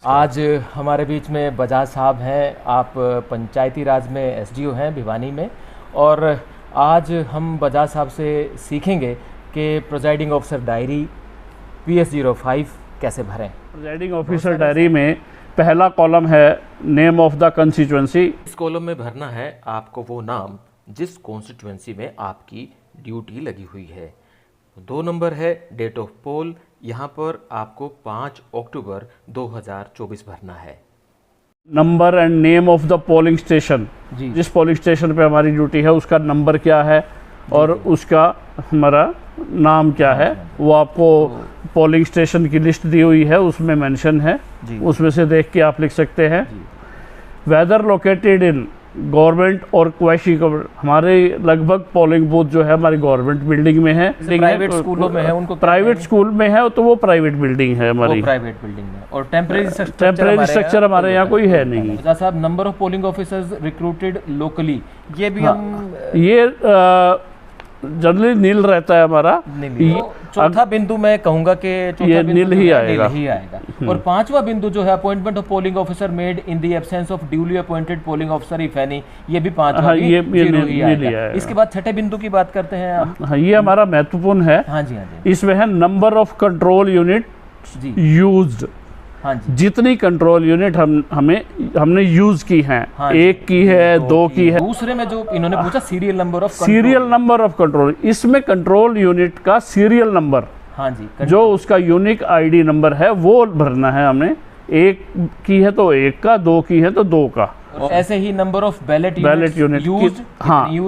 आज हमारे बीच में बजाज साहब हैं। आप पंचायती राज में एसडीओ हैं भिवानी में, और आज हम बजाज साहब से सीखेंगे कि प्रिजाइडिंग ऑफिसर डायरी PS05 कैसे भरें। प्रिजाइडिंग ऑफिसर डायरी में पहला कॉलम है नेम ऑफ द कंस्टिट्यूएंसी। इस कॉलम में भरना है आपको वो नाम जिस कॉन्स्टिट्यूएंसी में आपकी ड्यूटी लगी हुई है। 2 नंबर है डेट ऑफ पोल, यहाँ पर आपको 5 अक्टूबर 2024 भरना है। Number and name of the polling station, जिस पोलिंग स्टेशन पे हमारी ड्यूटी है उसका नंबर क्या है और उसका हमारा नाम क्या है, वो आपको पोलिंग स्टेशन की लिस्ट दी हुई है, उसमें मेंशन है, उसमें से देख के आप लिख सकते हैं। वेदर लोकेटेड इन गवर्नमेंट और क्वैशी गवर्नमेंट, हमारे लगभग पोलिंग बूथ जो है हमारी गवर्नमेंट बिल्डिंग में है, प्राइवेट स्कूलों में है, उनको प्राइवेट स्कूल में है तो वो प्राइवेट बिल्डिंग है हमारी, प्राइवेट बिल्डिंग में। और टेम्परेरी स्ट्रक्चर हमारे यहाँ कोई है नहीं। साहब number of polling officers recruited locally, ये भी हम ये जनरली नील रहता है हमारा। चौथा बिंदु मैं कहूंगा कि ये नील ही आएगा। और 5वां बिंदु जो है appointment of polling officer made in the absence of duly appointed polling officer if any, ये भी 5वां ये नील ही आएगा। इसके बाद छठे बिंदु की बात करते हैं आप। हाँ, ये हमारा महत्वपूर्ण है। हाँ जी। इसमें है number of control unit used. हाँ जी। जितनी कंट्रोल यूनिट हमने यूज की हैं, हाँ 1 की है, 2 की है। दूसरे में जो इन्होंने पूछा सीरियल नंबर ऑफ कंट्रोल, इसमें कंट्रोल यूनिट का सीरियल नंबर, हाँ जी, जो उसका यूनिक आईडी नंबर है वो भरना है हमने। 1 की है तो 1 का, 2 की है तो 2 का। और ऐसे ही नंबर ऑफ बैलेट यूनिट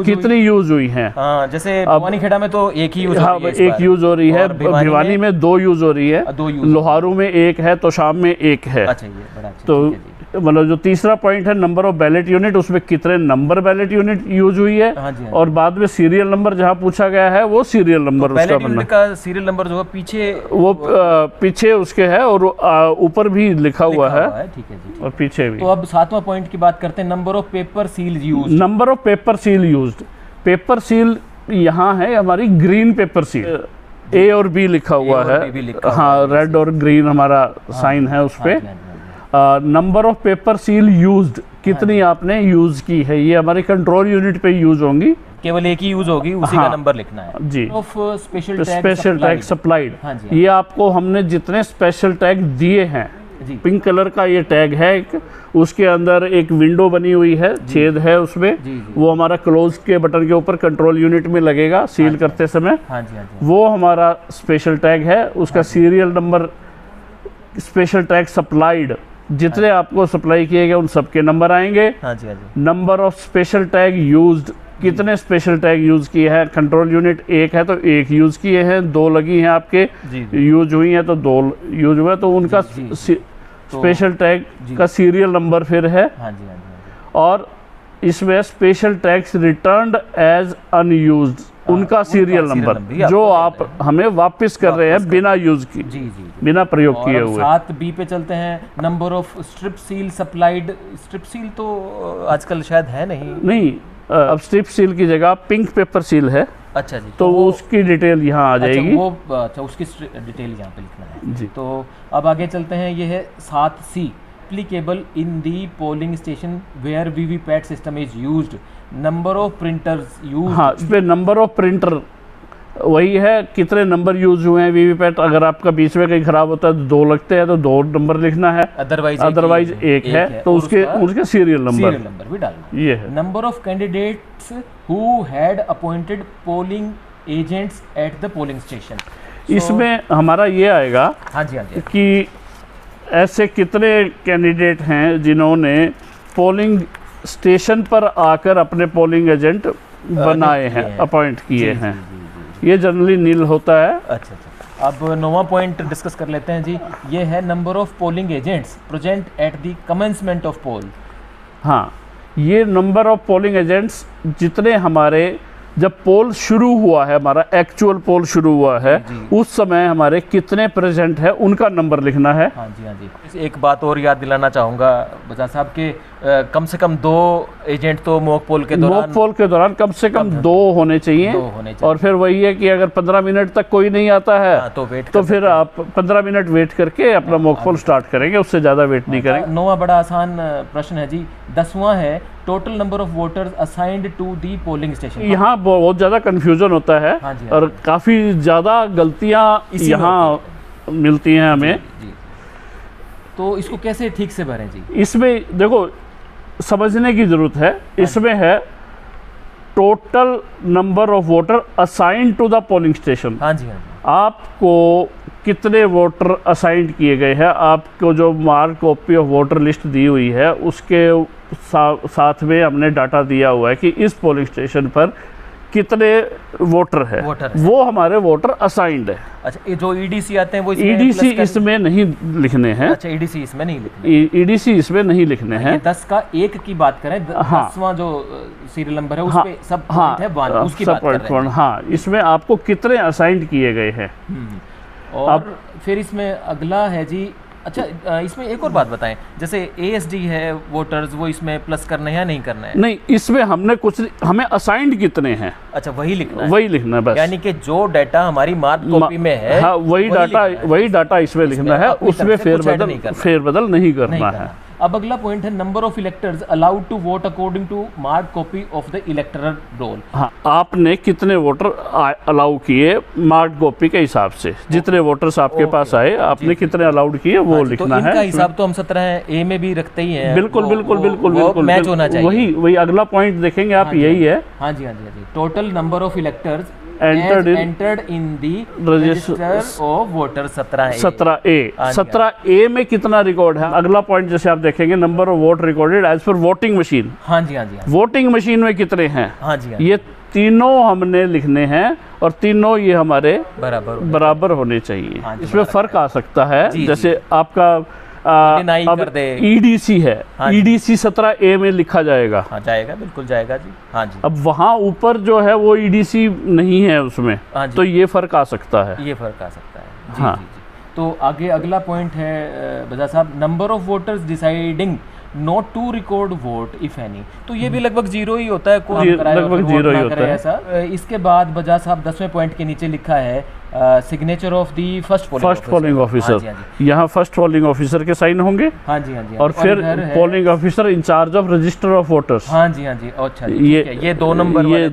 कितनी यूज हुई है। हाँ, जैसे भवानीखेड़ा में तो 1 ही यूज एक यूज हो रही है, भिवानी में 2 यूज हो रही है, लोहारू में 1 है तो शाम में 1 है। अच्छा, ये बड़ा अच्छा, तो मतलब जो तीसरा पॉइंट है नंबर ऑफ बैलेट यूनिट, उसमें कितने नंबर बैलेट यूनिट यूज हुई है। हाँ जी। और बाद में सीरियल नंबर जहाँ पूछा गया है वो सीरियल नंबर, तो उसका बनना का सीरियल नंबर जो है पीछे उसके है और ऊपर भी लिखा हुआ है। ठीक है जी। और पीछे भी। तो अब 7वां पॉइंट की बात करते हैं, number of paper seal used. Number of paper seal used, paper seal यहाँ है हमारी ग्रीन पेपर सील, A और B लिखा हुआ है। हाँ, रेड और ग्रीन हमारा साइन है उस पे। Number of paper seal used, कितनी आपने यूज की है, ये हमारी कंट्रोल यूनिट पे यूज होंगी, केवल 1 ही यूज होगी, उसी का नंबर लिखना है जी। ऑफ स्पेशल टैग सप्लाइड, ये आपको हमने जितने स्पेशल टैग दिए हैं, पिंक कलर का ये टैग है एक, उसके अंदर एक विंडो बनी हुई है, छेद है उसमें, वो हमारा क्लोज के बटन के ऊपर कंट्रोल यूनिट में लगेगा सील करते समय। वो हमारा स्पेशल टैग है, उसका serial number, special tag supplied, जितने आपको सप्लाई किए गए उन सबके नंबर आएंगे। Number of special tag used, कितने स्पेशल टैग यूज किए हैं, कंट्रोल यूनिट 1 है तो 1 यूज किए हैं, 2 लगी हैं आपके यूज हुई हैं तो 2 यूज हुए, तो उनका स्पेशल टैग का सीरियल नंबर फिर है। और इसमें special tags returned as unused, उनका सीरियल नंबर जो आप हमें वापस कर रहे हैं बिना यूज की, बिना प्रयोग किए हुए। 7B पे चलते हैं, number of strip seal supplied. Strip seal तो आजकल शायद है नहीं, अब स्ट्रिप सील की जगह पिंक पेपर सील है। अच्छा जी। तो उसकी डिटेल यहाँ आ जाएगी। अच्छा, उसकी डिटेल यहाँ पे लिखना है जी। तो अब आगे चलते हैं, ये है 7C, applicable in the polling station where VVPAT system is used, number of printers used. हाँ, इस पे नंबर ऑफ प्रिंटर वही है, कितने नंबर यूज हुए हैं वीवीपैट। अगर आपका बीच में कहीं खराब होता है तो 2 लगते हैं तो 2 नंबर लिखना है, अदरवाइज 1 है तो उसके सीरियल नंबर भी डालना। ये है number of candidates who had appointed polling agents at the polling station. इसमें हमारा ये आएगा कि ऐसे कितने कैंडिडेट हैं जिन्होंने पोलिंग स्टेशन पर आकर अपने पोलिंग एजेंट बनाए हैं, अपॉइंट किए हैं। ये जनरली नील होता है। अच्छा। अब 9वां पॉइंट डिस्कस कर लेते हैं जी, ये है number of polling agents present at the commencement of poll. हाँ, ये नंबर ऑफ पोलिंग एजेंट्स जितने हमारे जब पोल शुरू हुआ है, हमारा एक्चुअल पोल शुरू हुआ है, उस समय हमारे कितने प्रेजेंट है उनका नंबर लिखना है। हाँ जी। एक बात और याद दिलाना चाहूँगा बजाज साहब के कम से कम 2 एजेंट तो मॉक पोल के दौरान कम से कम 2 होने चाहिए। और फिर वही है कि अगर 15 मिनट तक कोई नहीं आता है तो फिर आप 15 मिनट वेट करके अपना मॉक पोल स्टार्ट करेंगे, उससे ज़्यादा वेट नहीं करेंगे। 9वां बड़ा आसान प्रश्न है जी। 10वां है total number of voters assigned to the polling station. यहाँ बहुत ज़्यादा कन्फ्यूजन होता है और काफ़ी ज़्यादा गलतियाँ यहाँ मिलती हैं हमें। तो इसको कैसे ठीक से भरें जी? इसमें देखो समझने की ज़रूरत है। इसमें है total number of voter assigned to the polling station. हाँ जी, आपको कितने वोटर असाइंड किए गए हैं, आपको जो mark copy of voter list दी हुई है उसके साथ में हमने डाटा दिया हुआ है कि इस पोलिंग स्टेशन पर कितने वोटर है, वो हमारे वोटर असाइंड है। अच्छा, ये जो ईडीसी आते हैं वो ईडीसी इसमें नहीं लिखने हैं। अच्छा, ईडीसी इसमें नहीं लिखने, ईडीसी इसमें नहीं लिखने हैं। 10 का 1 की बात करें, 10वां जो सीरियल नंबर है उसपे सब पॉइंट है 1, उसकी बात कर रहे हैं। हाँ, इसमें आपको कितने असाइंड किए गए हैं। और फिर इसमें अगला है जी। अच्छा, इसमें एक और बात बताएं, जैसे एएसडी है वोटर्स, वो इसमें प्लस करना है या नहीं करना है? नहीं, इसमें हमने कुछ, हमें असाइंड कितने हैं, अच्छा वही लिखना है, वही लिखना है बस। यानी कि जो डाटा हमारी मार्क कॉपी में है, हाँ, वही डाटा इसमें लिखना है, उसमें फेरबदल नहीं करना है। अब अगला पॉइंट है number of electors allowed to vote according to mark copy of the electoral roll. हाँ, आपने कितने वोटर अलाउ किए मार्क कॉपी के हिसाब से, जितने वोटर्स आपके पास आए आपने कितने अलाउड किए वो लिखना है। इनका हिसाब तो हम 17A में भी रखते ही हैं। बिल्कुल मैच होना चाहिए। वही अगला पॉइंट देखेंगे आप, यही है। हाँ जी, total number of electors entered in the register of voters 17A। 17A में कितना रिकॉर्ड है? अगला पॉइंट जैसे आप देखेंगे, number of vote recorded as per voting machine. हाँ जी, वोटिंग मशीन में कितने हैं? हाँ जी, ये तीनों हमने लिखने हैं और तीनों ये हमारे बराबर होने चाहिए। इसमें फर्क आ सकता है, जैसे आपका अब ईडीसी है, ईडीसी 17A में लिखा जाएगा। हाँ, जाएगा, बिल्कुल जाएगा जी। हाँ जी। अब वहाँ ऊपर जो है वो ईडीसी नहीं है उसमें, तो ये फर्क आ सकता है। ये फर्क आ सकता है जी, हाँ जी। तो आगे अगला पॉइंट है बजाज साहब, number of voters deciding not to record vote if any. तो ये भी लगभग 0 ही होता है, लगभग 0 ही होता है ऐसा। इसके बाद बजाज साहब 10वें पॉइंट के नीचे लिखा है signature of the first polling officer. यहाँ फर्स्ट पोलिंग ऑफिसर के साइन होंगे। हाँ जी, और फिर polling officer incharge of register of voters. हाँ जी, अच्छा, ये 2 नंबर, ये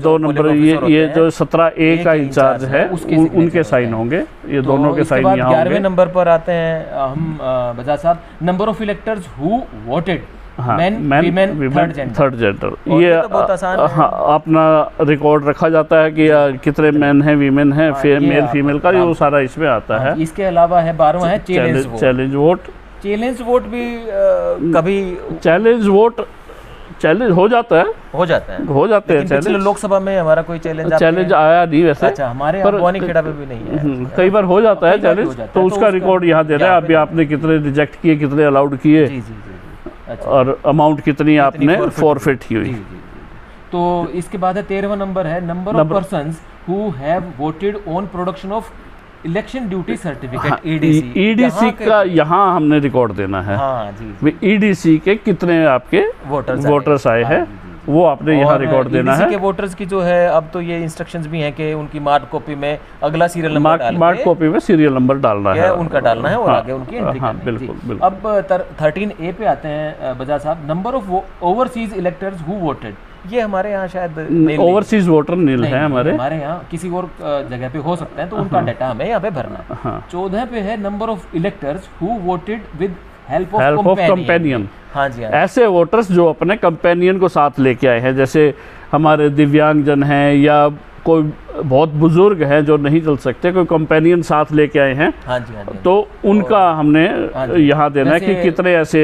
जो 17A का इंचार्ज है उनके साइन होंगे। ये दोनों के साइन यहाँ होंगे। 11वें नंबर पर आते हैं हम बजाज साहब, number of electors who voted third gender. ये तो बहुत आसान है। हाँ, अपना रिकॉर्ड रखा जाता है कि कितने मैन हैं, वीमेन हैं, मेल फीमेल का, वो सारा इसमें आता है। इसके अलावा है 12वां है चैलेंज वोट। चैलेंज वोट भी कभी चैलेंज हो जाता है, हो जाते हैं। पिछले लोकसभा में हमारा कोई चैलेंज आया नहीं वैसे। अच्छा, हमारे बवानीखेड़ा पे भी नहीं है। कई बार हो जाता है चैलेंज, तो उसका रिकॉर्ड यहाँ दे रहा है। अभी आपने कितने रिजेक्ट किए, कितने अलाउड किए, अच्छा, और अमाउंट कितनी आपने फॉरफिट की हुई। तो इसके बाद है 13वां नंबर है number of persons who have voted on production of election duty certificate. EDC का यहाँ हमने रिकॉर्ड देना है। हाँ जी, ईडीसी के कितने आपके वोटर्स आए हैं, वो आपने यहाँ रिकॉर्ड देना है। के वोटर्स की जो है, अब तो ये इंस्ट्रक्शंस भी हैं कि उनकी मार्क कॉपी में अगला सीरियल नंबर मार्क कॉपी में सीरियल नंबर डालना है, उनका डालना है और आगे उनकी एंट्री करनी है। अब 13A पे आते हैं बजाज साहब, number of overseas electors who voted. ये हमारे यहाँ शायद ओवरसीज वोटर नील है, हमारे यहाँ किसी और जगह पे हो सकते हैं, तो उनका डाटा हमें यहाँ पे भरना है। 14 पे है number of electors who voted with help of companion. हाँ जी, ऐसे वोटर्स जो अपने कंपेनियन को साथ लेके आए हैं, जैसे हमारे दिव्यांगजन हैं या कोई बहुत बुजुर्ग हैं जो नहीं चल सकते, कोई कंपेनियन साथ लेके आए हैं। हाँ जी, तो उनका हमने यहाँ देना है कि कितने ऐसे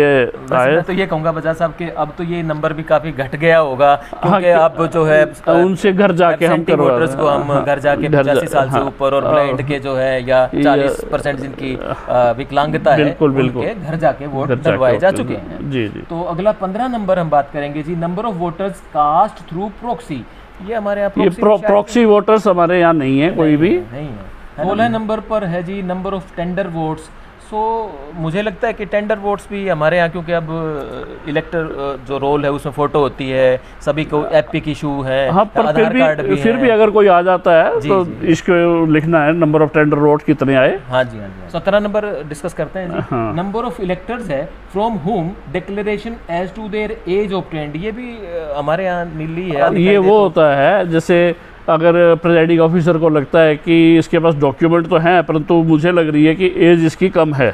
आए। तो ये कहूँगा बजाज साहब के अब तो ये नंबर भी काफी घट गया होगा, क्योंकि अब जो है उनसे घर जाके हम वोटर्स को हम घर जाके 85 साल से ऊपर और ब्लाइंड के जो है या 40% जिनकी विकलांगता है, उनके घर जाके वोट डलवाए जा चुके हैं। जी। तो अगला 15 नंबर हम बात करेंगे जी, number of voters cast through proxy. ये हमारे यहाँ प्रॉक्सी वोटर्स हमारे यहाँ नहीं है, कोई भी नहीं है। 16 नंबर पर है जी नंबर ऑफ टेंडर वोट्स सो मुझे लगता है कि टेंडर वोट्स भी हमारे यहाँ, क्योंकि अब इलेक्टर जो रोल है उसमें फ़ोटो होती है, सभी को एपिक इशू है, हाँ, पर आधार कार्ड भी फिर भी अगर कोई आ जाता है तो इसको लिखना है नंबर ऑफ टेंडर वोट कितने आए। हाँ जी, हाँ जी। 17 नंबर डिस्कस करते हैं जी। नंबर ऑफ इलेक्टर्स है from home declaration as to their age obtained, ये भी हमारे यहाँ नीली है। ये वो होता है जैसे अगर प्रेजाइडिंग ऑफिसर को लगता है कि इसके पास डॉक्यूमेंट तो हैं परंतु मुझे लग रही है कि एज इसकी कम है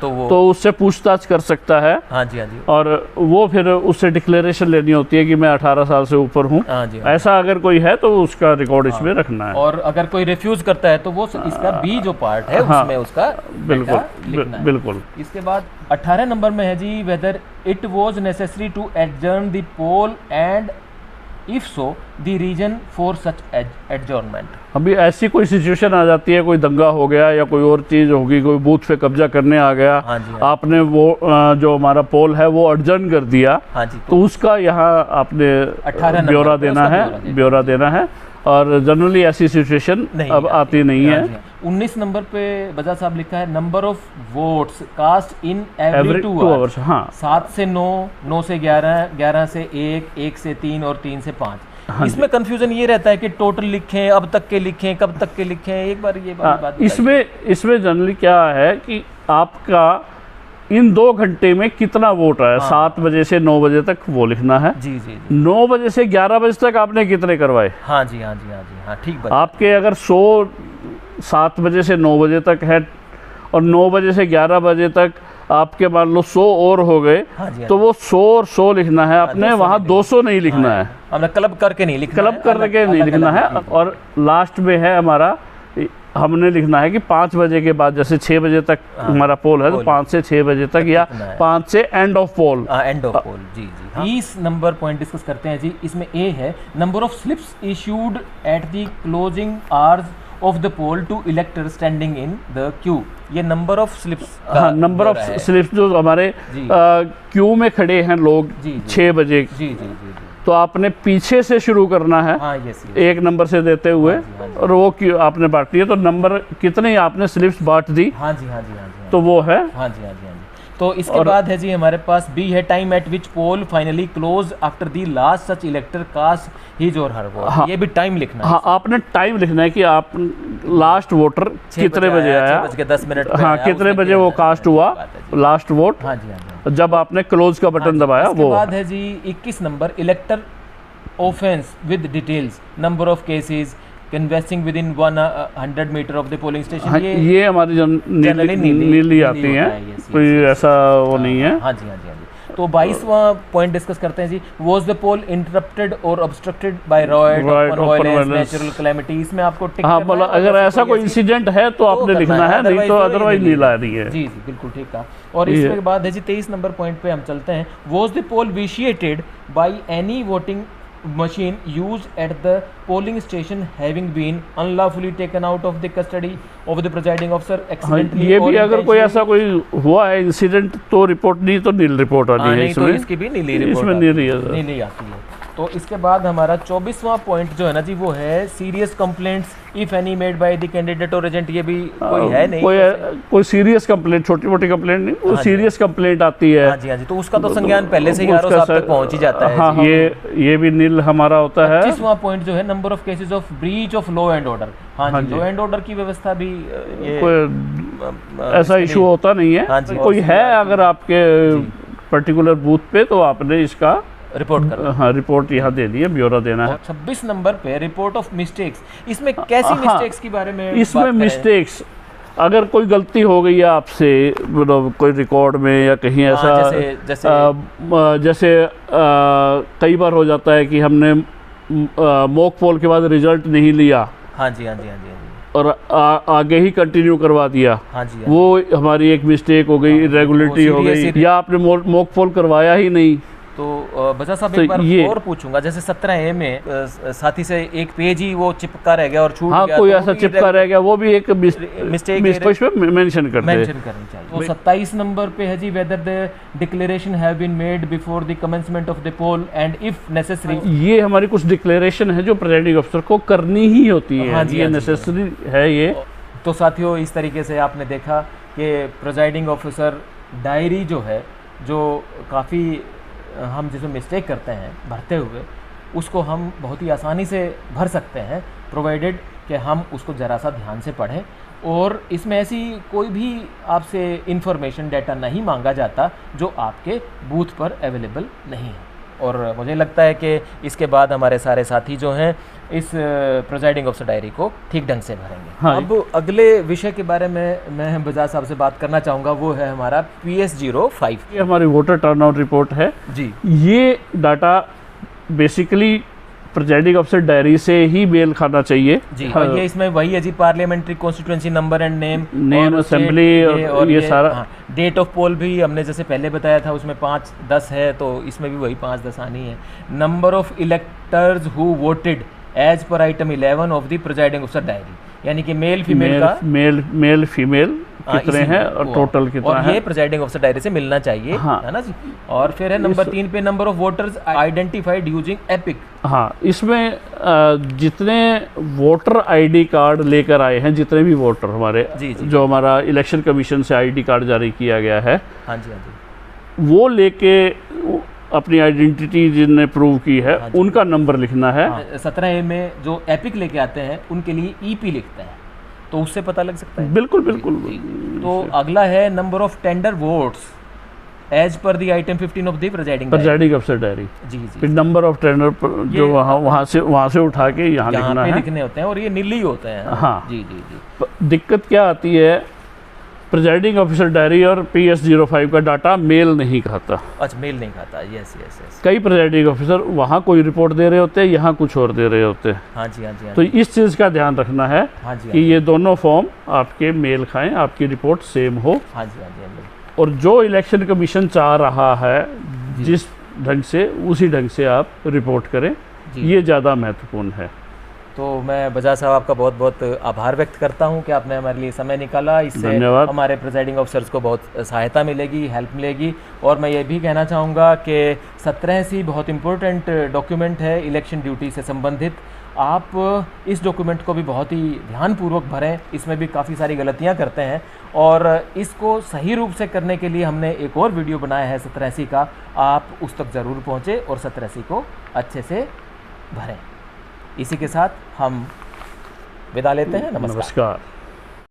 तो उससे पूछताछ कर सकता है। हाँ जी, हाँ जी। और वो फिर उससे डिक्लेरेशन लेनी होती है कि मैं 18 साल से ऊपर हूँ। हाँ जी, ऐसा अगर कोई है तो उसका रिकॉर्ड इसमें रखना है। और अगर कोई रिफ्यूज करता है तो वो इसका बी जो पार्ट है उसमें उसका बिल्कुल। इसके बाद 18 नंबर में है जी, whether it was necessary to adjourn the poll and if so the reason for such adjournment. अभी ऐसी कोई सिचुएशन आ जाती है, कोई दंगा हो गया या कोई और चीज़ होगी, कोई बूथ पे कब्जा करने आ गया। हाँ जी, हाँ। आपने वो जो हमारा पोल है वो एडजर्न कर दिया। हाँ जी, तो उसका यहाँ आपने ब्यौरा देना है और जनरली ऐसी सिचुएशन अब आती नहीं है। 19 नंबर पे बजाज साहब लिखा है number of votes cast in every 2 hours. हाँ, 7 से 9, 9 से 11, 11 से 1, 1 से 3 और 3 से 5। हाँ, इसमें कंफ्यूजन ये रहता है कि टोटल लिखें, अब तक के लिखें, कब तक के लिखें, एक बार ये बात इसमें जनरली क्या है कि आपका इन 2 घंटे में कितना वोट आया। 7 बजे से 9 बजे तक वो लिखना है। जी जी। 9 बजे से 11 बजे तक आपने कितने करवाए। हाँ जी, हाँ जी, हाँ जी, हाँ ठीक बात। आपके अगर 7 बजे से 9 बजे तक है और 9 बजे से 11 बजे तक आपके मान लो 100 और हो गए। हाँ जी, तो वो 100 और 100 लिखना है आपने, वहाँ 200 नहीं लिखना है। हमने क्लब करके नहीं लिखना, क्लब करके नहीं लिखना है। और लास्ट में है हमारा, हमने लिखना है कि 5 बजे के बाद, जैसे 6 बजे तक हमारा पोल है तो 5 से 6 बजे तक या 5 से end of poll. End of poll, जी जी। 30 नंबर पॉइंट डिस्कस करते हैं जी। इसमें ए है number of slips issued at the closing hours of the poll to elector standing in the queue. ये नंबर ऑफ स्लिप्स, हाँ, नंबर ऑफ स्लिप्स जो हमारे क्यू में खड़े हैं लोग 6 बजे। जी जी जी। तो आपने पीछे से शुरू करना है। हाँ, यस, 1 नंबर से देते हुए। हाँ जी, और वो आपने बांटी है तो नंबर कितने आपने स्लिप्स बांट दी। हाँ जी, हाँ जी, हाँ जी। तो वो है। हाँ जी, हाँ जी, हाँ जी। तो इसके बाद है जी हमारे पास बी है time at which poll finally close after the last such elector cast his or her vote. हाँ, ये भी टाइम लिखना है। हाँ, आपने टाइम लिखना है कि आप लास्ट वोटर कितने बजे आया, 6:10 हाँ, कितने बजे वो कास्ट हुआ लास्ट वोट। हाँ जी, हाँ जी। जब आपने क्लोज का बटन दबाया वो। इसके बाद है जी 21 number elector offence with details number of cases canvassing within 100 metres of the polling station. हाँ, ये हमारी नीली आती हैं, कोई ऐसा वो नहीं है। हाँ जी, हाँ जी, हाँ जी। तो 22वां पॉइंट डिस्कस करते हैं जी। Was the poll interrupted or obstructed by riot, natural calamity. इसमें आपको टिक करना है। मतलब अगर ऐसा कोई इंसिडेंट है तो आपने लिखना है, नहीं तो अदरवाइज नहीं ला रही है। जी जी, बिल्कुल ठीक है। और इसके बाद है जी 23 नंबर पॉइंट पे हम चलते हैं। Was the poll vitiated by any voting machine used at the polling station having been unlawfully taken out of the custody of the presiding officer accidentally। ये भी अगर कोई ऐसा कोई हुआ है इंसिडेंट तो रिपोर्ट नहीं तो नील रिपोर्ट आनी है इसमें। तो इसकी भी नीली रिपोर्ट इसमें नीली आती है। तो इसके बाद हमारा 24वां पॉइंट जो है ना जी वो है serious complaints if any made by the candidate और एजेंट। ये भी कोई है नहीं, कोई सीरियस कंप्लेंट, छोटी मोटी कंप्लेंट नहीं, वो सीरियस कंप्लेंट आती है। हाँ जी, हाँ जी। तो उसका तो संज्ञान पहले से ही आरओ साहब तक पहुंच ही जाता है। हाँ, ये भी नील हमारा होता है। 25वां पॉइंट जो है number of cases of breach of law and order. हाँ जी, लॉ एंड ऑर्डर की व्यवस्था भी कोई ऐसा इशू होता नहीं है। कोई है अगर आपके पर्टिकुलर बूथ पे तो आपने इसका रिपोर्ट करना। हाँ, रिपोर्ट यहाँ दे दी है, ब्यौरा देना है। 26 नंबर पे रिपोर्ट ऑफ मिस्टेक्स। इसमें कैसी मिस्टेक्स के बारे में इसमें मिस्टेक्स अगर कोई गलती हो गई है आपसे, मतलब कोई रिकॉर्ड में या कहीं ऐसा, जैसे कई बार हो जाता है कि हमने मॉक पोल के बाद रिजल्ट नहीं लिया। हाँ जी, हाँ जी, हाँ जी, और आगे ही कंटिन्यू करवा दिया। हाँ जी, वो हमारी एक मिस्टेक हो गई, इरेगुलरिटी हो गई, या आपने मॉक पोल करवाया ही नहीं। तो बजा साहब एक बार और पूछूंगा, जैसे 17A में साथी से एक पेज ही वो चिपका रह गया और छूट गया। कोई ऐसा चिपका रह गया, वो भी एक मिस्टेक मेंशन करनी चाहिए। तो 27 नंबर पे है जी whether the declaration have been made before the commencement of the poll and if necessary. ये हमारी कुछ डिक्लेरेशन है जो प्रेजाइडिंग अफसर को करनी ही होती है। हाँ जी, ये नेसेसरी है ये। तो साथियों इस तरीके से आपने देखा कि प्रिजाइडिंग ऑफिसर डायरी जो है, जो काफ़ी हम जिसमें मिस्टेक करते हैं भरते हुए, उसको हम बहुत ही आसानी से भर सकते हैं, प्रोवाइडेड कि हम उसको ज़रा सा ध्यान से पढ़ें। और इसमें ऐसी कोई भी आपसे इंफॉर्मेशन डाटा नहीं मांगा जाता जो आपके बूथ पर अवेलेबल नहीं है। और मुझे लगता है कि इसके बाद हमारे सारे साथी जो हैं इस प्रिजाइडिंग ऑफिसर डायरी को ठीक ढंग से भरेंगे। हाँ, अब अगले विषय के बारे में मैं बजाज साहब से बात करना चाहूँगा, वो है हमारा PS05। ये हमारी वोटर टर्नआउट रिपोर्ट है जी। ये data basically presiding officer diary से ही मेल खाना चाहिए जी। और ये इसमें वही है जी, parliamentary constituency number and name assembly और ये सारा। हाँ, डेट ऑफ पोल भी हमने जैसे पहले बताया था, उसमें 5-10 है, तो इसमें भी वही 5-10 आनी है। Number of electors who voted as per item 11 of the presiding officer diary, यानी कि मेल फीमेल का मेल फीमेल कितने हैं और टोटल कितना है, ये प्रिजाइडिंग ऑफिसर डायरी से मिलना चाहिए। हाँ, है ना जी। और फिर है नंबर 3 पे number of voters identified using epic. हाँ, इसमें जितने वोटर आईडी कार्ड लेकर आए हैं, जितने भी वोटर हमारे जी, जो हमारा इलेक्शन कमीशन से आईडी कार्ड जारी किया गया है, हाँ जी, हाँ जी, वो लेके अपनी आइडेंटिटी जिनने प्रूव की है, हाँ, उनका नंबर लिखना है। 17A में जो एपिक लेके आते हैं उनके लिए EP लिखते हैं, तो उससे पता लग सकता है। बिल्कुल बिल्कुल। तो अगला है number of tender votes as per the item 15 of the presiding officer diary. जी जी। फिर नंबर ऑफ टेंडर जो वहाँ से उठा के यहाँ लिखना है, लिखने होते हैं, और ये नीली होते हैं। हाँ जी जी जी। दिक्कत क्या आती है, प्रिजाइडिंग ऑफिसर डायरी और PS05 का डाटा मेल नहीं खाता। अच्छा, मेल नहीं खाता। Yes yes yes. कई प्रिजाइडिंग ऑफिसर वहाँ कोई रिपोर्ट दे रहे होते हैं, यहाँ कुछ और दे रहे होते हैं। हाँ जी, हाँ जी, हाँ तो इस चीज़ का ध्यान रखना है। हाँ जी, कि ये दोनों फॉर्म आपके मेल खाएं, आपकी रिपोर्ट सेम हो। हाँ जी, हाँ जी। और जो इलेक्शन कमीशन चाह रहा है जिस ढंग से, उसी ढंग से आप रिपोर्ट करें, ये ज़्यादा महत्वपूर्ण है। तो मैं बजाज साहब आपका बहुत बहुत आभार व्यक्त करता हूं कि आपने हमारे लिए समय निकाला। इससे हमारे प्रिजाइडिंग ऑफिसर्स को बहुत सहायता मिलेगी, हेल्प मिलेगी। और मैं ये भी कहना चाहूँगा कि 17C बहुत इम्पोर्टेंट डॉक्यूमेंट है इलेक्शन ड्यूटी से संबंधित। आप इस डॉक्यूमेंट को भी बहुत ही ध्यानपूर्वक भरें, इसमें भी काफ़ी सारी गलतियां करते हैं, और इसको सही रूप से करने के लिए हमने एक और वीडियो बनाया है 17C का, आप उस तक ज़रूर पहुँचें और 17C को अच्छे से भरें। इसी के साथ हम विदा लेते हैं। नमस्कार।